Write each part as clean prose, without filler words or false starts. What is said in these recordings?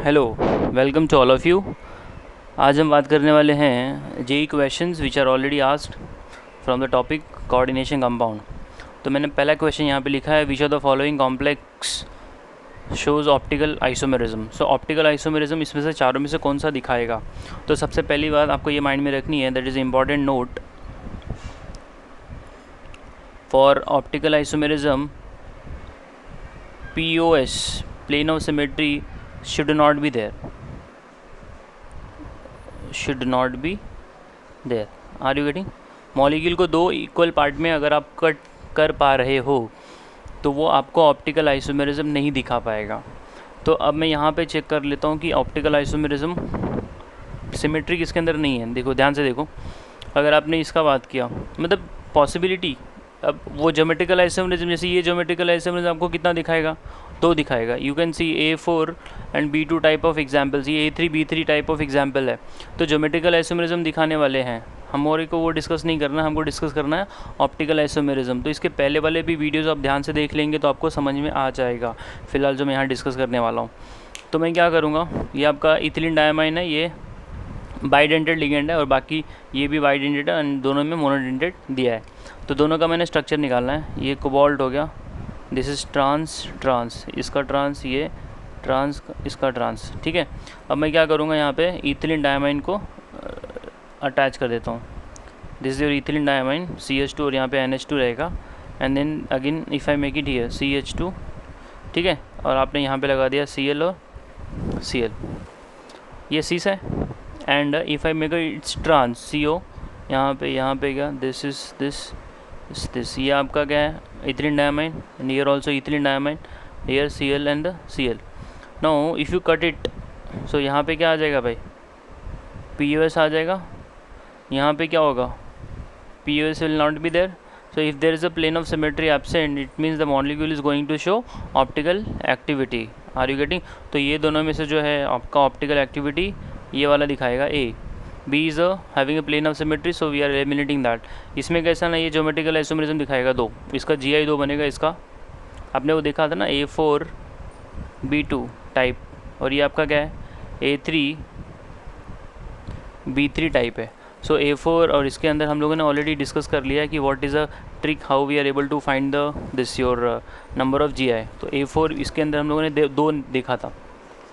Hello, welcome to all of you. आज हम बात करने वाले हैं JEE questions which are already asked from the topic coordination compound. तो मैंने पहला क्वेश्चन यहाँ पे लिखा है, which are the following complex shows optical isomerism. So optical isomerism इसमें से चारों में से कौन सा दिखाएगा? तो सबसे पहली बात आपको ये माइंड में रखनी है, that is important note for optical isomerism, POS plane of symmetry should not be there. Should not be there. Are you getting? Molecule को दो इक्वल पार्ट में अगर आप कट कर पा रहे हो तो वो आपको ऑप्टिकल आइसोमेरिज्म नहीं दिखा पाएगा। तो अब मैं यहाँ पे चेक कर लेता हूँ कि ऑप्टिकल आइसोमेरिज्म सिमेट्री किसके अंदर नहीं है। देखो, ध्यान से देखो, अगर आपने इसका बात किया, मतलब पॉसिबिलिटी, अब वो ज्योमेट्रिकल आइसोमेरिज्म, जैसे ये ज्योमेट्रिकल आइसोमेरिज्म आपको कितना दिखाएगा? दो दिखाएगा। You can see A4 and B2 type of examples, ये A3 B3 type of example है। तो ज्योमेट्रिकल आइसोमेरिज्म दिखाने वाले हैं हम, और को वो डिस्कस नहीं करना, हमको डिस्कस करना है ऑप्टिकल आइसोमेरिज्म। तो इसके पहले वाले भी वीडियोज़ आप ध्यान से देख लेंगे तो आपको समझ में आ जाएगा। फ़िलहाल जो मैं यहाँ डिस्कस करने वाला हूँ, तो मैं क्या करूँगा, ये आपका इथिलीन डायमाइन है, ये बाइडेंटेड लिगेंड है, और बाकी ये भी बाइडेंटेड है, और दोनों में मोनोडेंटेड दिया है। तो दोनों का मैंने स्ट्रक्चर निकालना है। ये कोबाल्ट हो गया, दिस इज़ ट्रांस, इसका ट्रांस, ये ट्रांस, इसका ट्रांस, ठीक है। अब मैं क्या करूँगा, यहाँ पे इथिलीन डायमाइन को अटैच कर देता हूँ। This is your ethylene diamine CH2, और यहाँ पे NH2 रहेगा, and then again if I make it here CH2, ठीक है, और आपने यहाँ पे लगा दिया Cl और Cl, ये सीस है। And if I make its trans CO, यहाँ पे क्या, दिस इज दिस, ये आपका क्या है, ethylene diamine, and here also ethylene diamine, here Cl and Cl। Now if you cut it, so यहाँ पे क्या आ जाएगा भाई, POS आ जाएगा। यहाँ पे क्या होगा, POS will not be there. So if there is a plane of symmetry absent, it means the molecule is going to show optical activity. Are you getting? तो ये दोनों में से जो है आपका ऑप्टिकल एक्टिविटी ये वाला दिखाएगा A. B is having a plane of symmetry, so we are eliminating that. इसमें कैसा ना, ये ज्योमेट्रिकल आइसोमेरिज्म दिखाएगा 2, इसका GI 2 बनेगा। इसका आपने वो देखा था ना, A4 B2 टाइप, और ये आपका क्या है, A3 B3 टाइप है। सो A4, और इसके अंदर हम लोगों ने ऑलरेडी डिस्कस कर लिया है कि what is a trick, how we are able to find the this your number of GI। तो A4 इसके अंदर हम लोगों ने दो देखा था।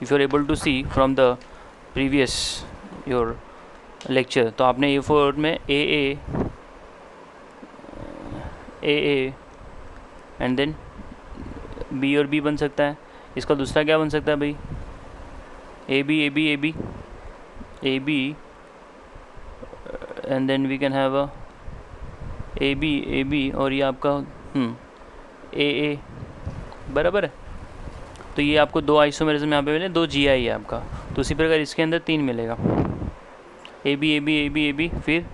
If you are able to see from the previous your lecture, तो आपने A4 में AA एंड देन B और B बन सकता है। इसका दूसरा क्या बन सकता है भाई, AB and then we can have a AB, और ये आपका AA, बराबर है। तो ये आपको दो आइसोमेरिज्म यहाँ पे मिले, 2 GI है आपका। तो उसी प्रकार इसके अंदर 3 मिलेगा, AB, फिर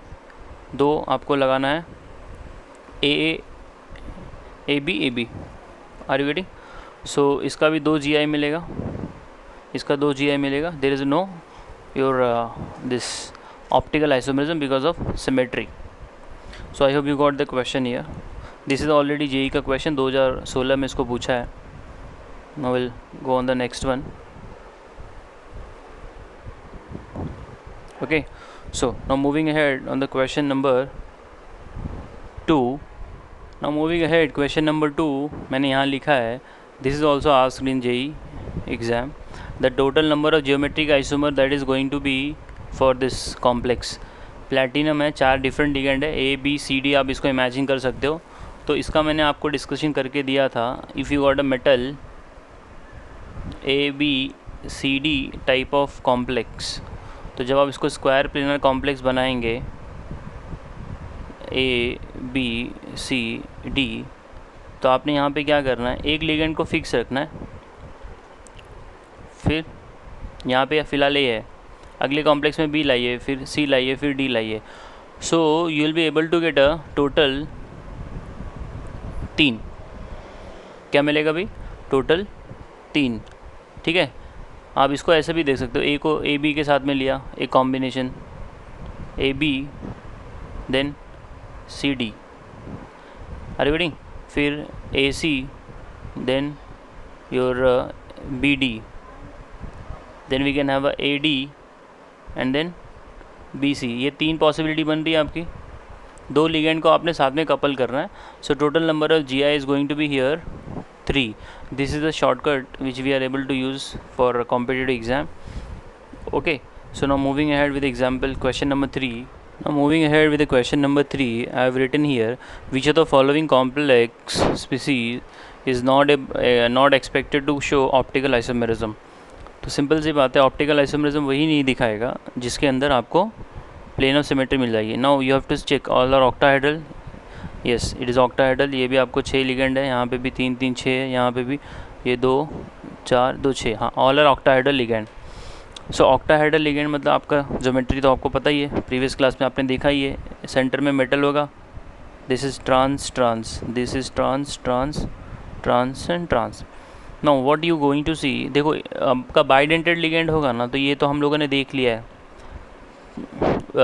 2 आपको लगाना है AA, AB। Are you getting? So इसका भी 2 GI मिलेगा, इसका 2 GI मिलेगा। There is no your this optical isomerism because of symmetry. So I hope you got the question here. This is already JEE का question, 2016 में इसको पूछा है। Now we'll go on the next one. Okay, so now moving ahead on the question number 2. Now moving ahead, question number 2 मैंने यहाँ लिखा है, this is also asked in JEE exam. The total number of geometric isomer that is going to be for this complex. Platinum है, 4 different ligand है, ABCD, आप इसको imagine कर सकते हो। तो इसका मैंने आपको डिस्कशन करके दिया था, if you got a metal ABCD type of complex, तो जब आप इसको स्क्वायर प्लेनर कॉम्प्लेक्स बनाएंगे ABCD, तो आपने यहाँ पे क्या करना है, एक लिगेंड को फिक्स रखना है, फिर यहाँ पे फ़िलहाल A है, अगले कॉम्प्लेक्स में B लाइए, फिर C लाइए, फिर D लाइए। So you will be able to get a total 3। क्या मिलेगा भाई, टोटल 3, ठीक है। आप इसको ऐसे भी देख सकते हो, A को AB के साथ में लिया, एक combination AB then CD, are you getting, फिर AC then your BD, then we can have a AD and then BC। ये 3 पॉसिबिलिटी बन रही है आपकी। 2 लिगेंड को आपने साथ में कपल करना है। So total number of GI is going to be here 3। This is the shortcut which we are able to use for competitive exam. Okay, so now moving ahead with example question number 3. Now moving ahead with the question number 3, I have written here, which of the following complex species is not expected to show optical isomerism? तो simple सी बात है, optical isomerism वही नहीं दिखाएगा जिसके अंदर आपको plane of symmetry मिल जाएगी। Now you have to check all are octahedral. Yes, it is octahedral. ये भी आपको 6 लिगेंड है, यहाँ पे भी 3 3 6 है, यहाँ पे भी ये 2 4 2 6, हाँ, all are octahedral ligand. So octahedral ligand मतलब आपका ज्योमेट्री तो आपको पता ही है, प्रीवियस क्लास में आपने देखा ही है। सेंटर में मेटल होगा, this is trans trans, this is trans trans trans and trans. Now what you going to see, देखो आपका बाइडेंटेड लिगेंड होगा ना, तो ये तो हम लोगों ने देख लिया है,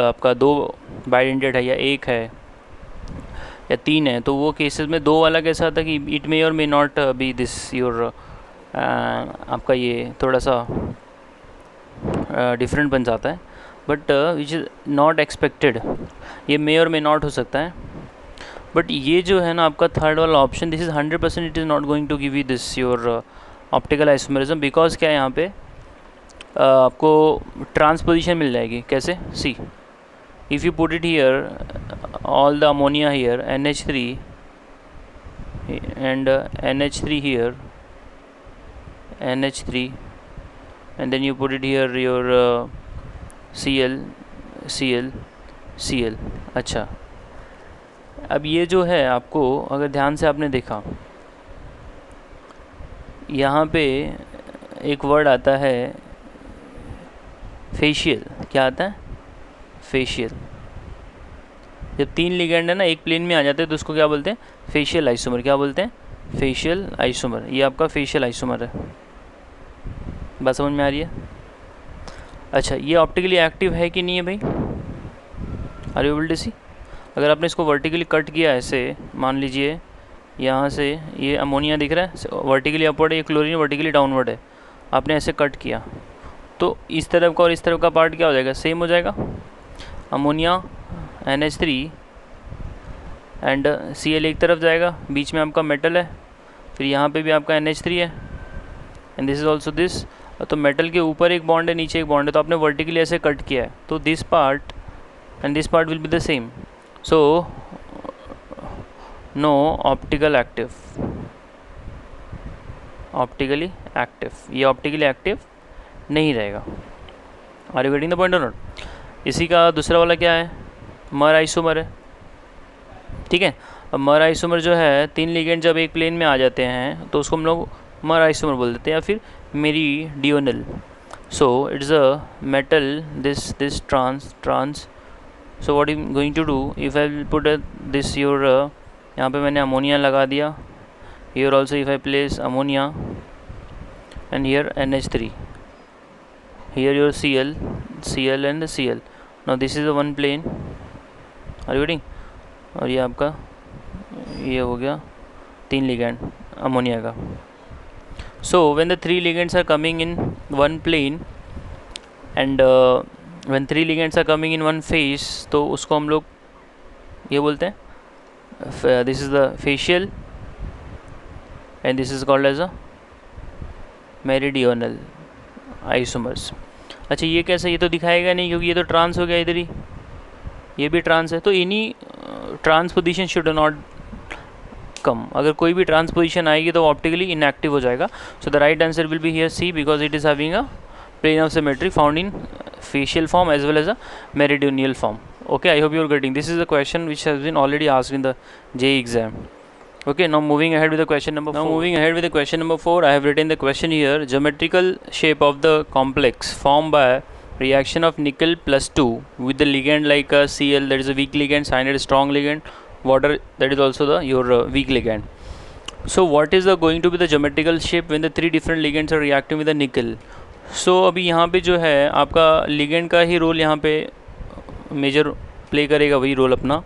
आपका 2 बाइडेंटेड है या 1 है या 3 है। तो वो केसेस में 2 वाला कैसा था कि इट मे और may not be this your, आपका ये थोड़ा सा डिफरेंट बन जाता है, but which is not expected, ये मे और मे नॉट हो सकता है। बट ये जो है ना आपका थर्ड वाला option, this is 100% it is not going to give you this your optical isomerism, because क्या है यहाँ पे आपको ट्रांसपोजिशन मिल जाएगी। कैसे? See, if you put it here all the ammonia here NH3 and NH3 here NH3 and then you put it here your Cl Cl Cl। अच्छा, अब ये जो है आपको अगर ध्यान से आपने देखा, यहाँ पे एक वर्ड आता है फेशियल। क्या आता है? फेशियल। जब 3 लिगेंड है ना एक प्लेन में आ जाते हैं तो उसको क्या बोलते हैं? Facial isomer. क्या बोलते हैं? Facial isomer. ये आपका फेशियल आइसोमर है। बात समझ में आ रही है? अच्छा, ये ऑप्टिकली एक्टिव है कि नहीं है भाई? आर यू एबल टू सी? अगर आपने इसको वर्टिकली कट किया ऐसे, मान लीजिए यहाँ से ये अमोनिया दिख रहा है, वर्टिकली अपवर्ड है, ये क्लोरीन वर्टिकली डाउनवर्ड है, आपने ऐसे कट किया तो इस तरफ का और इस तरफ का पार्ट क्या हो जाएगा? सेम हो जाएगा। अमोनिया NH3 एंड Cl एक तरफ जाएगा, बीच में आपका मेटल है, फिर यहाँ पे भी आपका NH3 है and this is also this. तो मेटल के ऊपर एक बॉन्ड है, नीचे एक बॉन्ड है, तो आपने वर्टिकली ऐसे कट किया है, तो this part and this part will be the same. So no optical active, optically active, ये ऑप्टिकली एक्टिव नहीं रहेगा। Are you getting the point or not? इसी का दूसरा वाला क्या है? मर आइसोमर है। ठीक है, अब मर आइसोमर जो है 3 लिगेंड जब एक प्लेन में आ जाते हैं तो उसको हम लोग मर आइसोमर बोल देते हैं या फिर meridional. So it's a metal this trans. So what I am going to do, if I put this your, यहाँ पे मैंने अमोनिया लगा दिया, here also if I place ammonia and here NH3, here your Cl and Cl। Now this is a one plane, are you getting? और ये आपका ये हो गया 3 लिगेंड अमोनिया का। So when the 3 ligands are coming in one plane and when 3 ligands are coming in one phase, तो उसको हम लोग ये बोलते हैं, this is the facial and this is called as a meridional isomers। अच्छा, ये कैसे? ये तो दिखाएगा नहीं क्योंकि ये तो ट्रांस हो गया इधर ही, ये भी ट्रांस है, तो इन्हीं ट्रांसपोजिशन शुड नॉट कम। अगर कोई भी ट्रांसपोजिशन आएगी तो ऑप्टिकली इनएक्टिव हो जाएगा। So the right answer will be here C, because it is having a plane of symmetry found in facial form as well as a meridional form. Okay, I hope you are getting. This is a question which has been already asked in the JEE exam. Okay, now moving ahead with the question number 4. Now moving ahead with the question number 4, I have written the question here. Geometrical shape of the complex formed by reaction of nickel plus 2 with the ligand like a Cl, that is a weak ligand, cyanide strong ligand, water that is also the your weak ligand. So what is the going to be the geometrical shape when the 3 different ligands are reacting with the nickel? So अभी यहाँ पे जो है आपका ligand का ही role यहाँ पे major play करेगा, वही रोल अपना।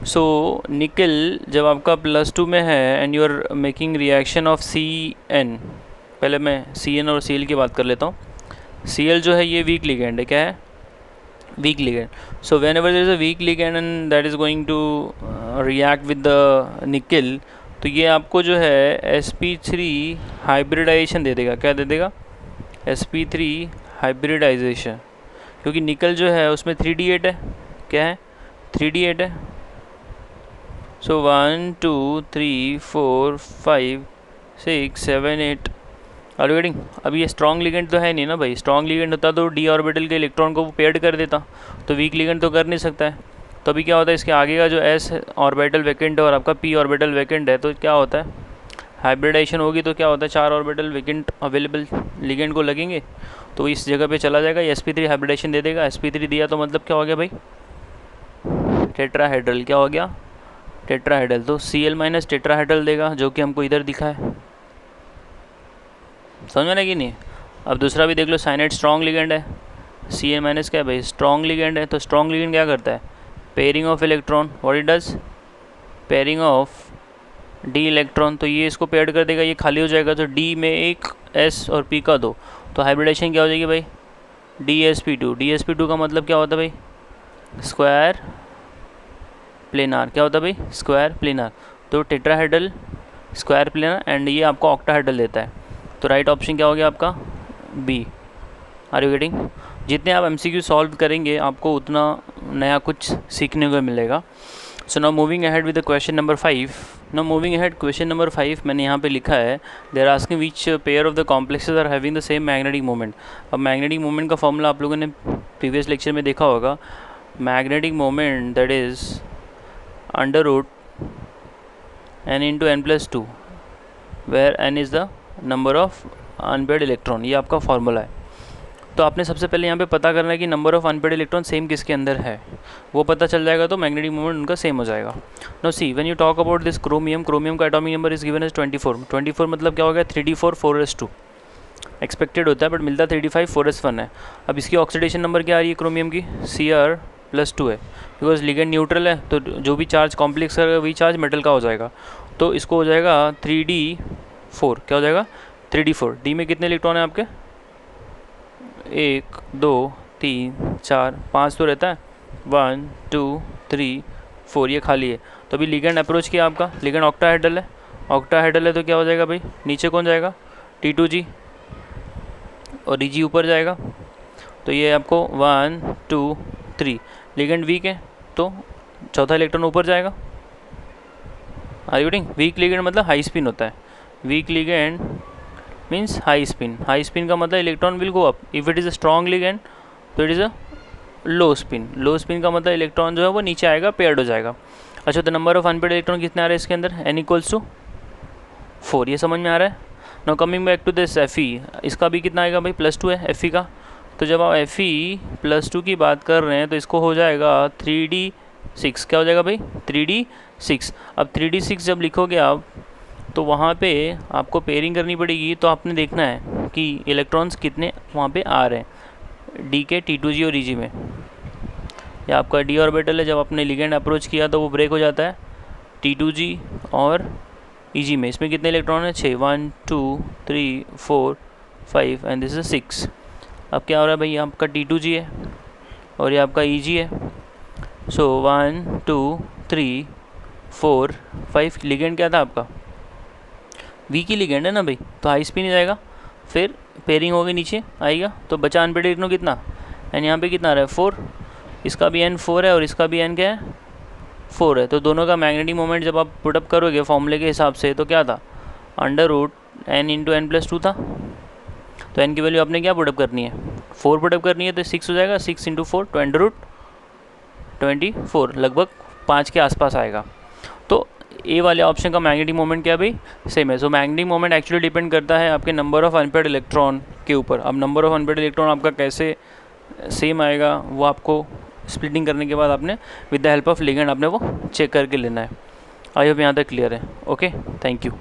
सो निकल जब आपका +2 में है and you are making reaction of Cn, पहले मैं Cn और Cl की बात कर लेता हूँ। Cl जो है ये वीक लिगेंड है, क्या है, weak ligand. So whenever there is a weak ligand and that is going to react with the nickel, तो ये आपको जो है sp3 हाइब्रिडाइजेशन दे देगा. क्या दे देगा, sp3 हाइब्रिडाइजेशन, क्योंकि निकल जो है उसमें 3d8 है. क्या है, 3d8 है. सो 1 2 3 4 5 6 7 8. Are you getting. अब ये स्ट्रॉन्ग लिगेंड तो है नहीं ना भाई. स्ट्रॉन्ग लिगेंड होता तो डी ऑर्बिटल के इलेक्ट्रॉन को वो पेयर्ड कर देता, तो वीक लिगेंड तो कर नहीं सकता है. तो अभी क्या होता है, इसके आगे का जो s ऑर्बिटल वैकेंट है और आपका p ऑर्बिटल वैकेंट है, तो क्या होता है, हाइब्रिडाइजेशन होगी तो क्या होता है, 4 ऑर्बिटल वैकेंट अवेलेबल लिगेंड को लगेंगे, तो इस जगह पे चला जाएगा, ये sp3 हाइब्रिडाइजेशन दे देगा. sp3 दिया तो मतलब क्या हो गया भाई, टेट्राहेड्रल. क्या हो गया, टेट्राहेड्रल. तो Cl माइनस टेट्राहेड्रल देगा, जो कि हमको इधर दिखा है. समझ में कि नहीं. अब दूसरा भी देख लो, साइनाइड स्ट्रॉन्ग लिगेंड है, Cl माइनस क्या है भाई, स्ट्रॉन्ग लिगेंड है. तो स्ट्रॉन्ग लिगेंड क्या करता है, pairing of electron. What it does, pairing of D electron. तो ये इसको पेयर्ड कर देगा, ये खाली हो जाएगा, तो डी में एक s और p का 2, तो हाइब्रिडाइजेशन क्या हो जाएगी भाई, dsp2. dsp2 का मतलब क्या होता है भाई, स्क्वायर प्लेनार. क्या होता है भाई, स्क्वायर प्लेनार. तो टेट्राहेड्रल, स्क्वायर प्लेनार, एंड ये आपको ऑक्टाहेड्रल देता है. तो राइट ऑप्शन क्या हो गया आपका, बी. Are you getting. जितने आप MCQ सॉल्व करेंगे आपको उतना नया कुछ सीखने को मिलेगा. So now moving ahead with the question number 5. Now moving ahead, question number 5 मैंने यहाँ पे लिखा है, they are asking which pair of the complexes are having the same magnetic moment. अब मैग्नेटिक मोमेंट का फॉर्मूला आप लोगों ने प्रीवियस लेक्चर में देखा होगा. Magnetic moment that is under root n into n+2 where n is the number of unpaired electron. ये आपका फॉर्मूला है. तो आपने सबसे पहले यहाँ पे पता करना है कि number of unpaired electron same किसके अंदर है, वो पता चल जाएगा तो मैग्नेटिक मोमेंट उनका सेम हो जाएगा. No see, when you talk about this chromium, chromium का atomic number is given as 24. 24 मतलब क्या हो गया, 3d4 4s2 एक्सपेक्टेड होता है, बट मिलता 3d5 4s1 है. अब इसकी ऑक्सीडेशन नंबर क्या आ रही है क्रोमियम की, Cr+2 है, बिकॉज लिगेंड न्यूट्रल है, तो जो भी चार्ज कॉम्प्लेक्स करेगा वही चार्ज मेटल का हो जाएगा. तो इसको हो जाएगा 3d4. क्या हो जाएगा, 3d4. डी में कितने इलेक्ट्रॉन है आपके, 1 2 3 4 5 तो रहता है, 1 2 3 4, ये खाली है. तो अभी लिगेंड अप्रोच किया आपका, लिगेंड ऑक्टाहेड्रल है, ऑक्टाहेड्रल है, तो क्या हो जाएगा भाई, नीचे कौन जाएगा, T2G और Eg ऊपर जाएगा. तो ये आपको 1 2 3. लिगेंड वीक है तो चौथा इलेक्ट्रॉन ऊपर जाएगा. Are you getting. Weak ligand मतलब हाई स्पिन होता है. Weak ligand means high spin. High spin का मतलब electron will go up. If it is a strong ligand तो it is a low spin. Low spin का मतलब electron जो है वो नीचे आएगा, पेयर्ड हो जाएगा. अच्छा, तो नंबर ऑफ अनपेयर्ड इलेक्ट्रॉन कितने आ रहे हैं इसके अंदर, n=4. ये समझ में आ रहा है. Now coming back to this Fe, इसका भी कितना आएगा भाई, +2 है Fe का. तो जब आप Fe+2 की बात कर रहे हैं तो इसको हो जाएगा 3d6. क्या हो जाएगा भाई, 3d6. अब 3d6 जब लिखोगे आप तो वहाँ पे आपको पेयरिंग करनी पड़ेगी. तो आपने देखना है कि इलेक्ट्रॉन्स कितने वहाँ पे आ रहे हैं, डी के T2G और Eg में. या आपका डी ऑर्बिटल है, जब आपने लिगेंड अप्रोच किया तो वो ब्रेक हो जाता है T2G और Eg में. इसमें कितने इलेक्ट्रॉन है, 6, 1 2 3 4 5 एंड दिस इज 6. अब क्या हो रहा है भाई, आपका T2G है और ये आपका Eg है. सो 1 2 3 4 5. लिगेंड क्या था आपका, वी की लिगेंड है ना भाई, तो हाई स्पिन ही जाएगा. फिर पेयरिंग होगी, नीचे आएगा, तो बचा अनपेयर्ड इलेक्ट्रॉन कितना, एंड यहाँ पे कितना आ रहा है, 4. इसका भी n 4 है और इसका भी n क्या है, 4 है. तो दोनों का मैग्नेटिक मोमेंट जब आप पुटअप करोगे फॉर्मूले के हिसाब से तो क्या था, √n इंटू n+2 था. तो n की वैल्यू आपने क्या पुटअप करनी है, 4 पुटअप करनी है, तो 6 हो जाएगा. 6 इंटू 4 √24, लगभग 5 के आसपास आएगा. तो ए वाले ऑप्शन का मैग्नेटिक मोमेंट क्या भाई, सेम है. So magnetic moment actually depend करता है आपके नंबर ऑफ अनपेयर्ड इलेक्ट्रॉन के ऊपर. अब नंबर ऑफ अनपेयर्ड इलेक्ट्रॉन आपका कैसे सेम आएगा वो आपको स्प्लिटिंग करने के बाद आपने with the help of ligand आपने वो चेक करके लेना है. आई होप यहाँ तक क्लियर है. Okay, thank you.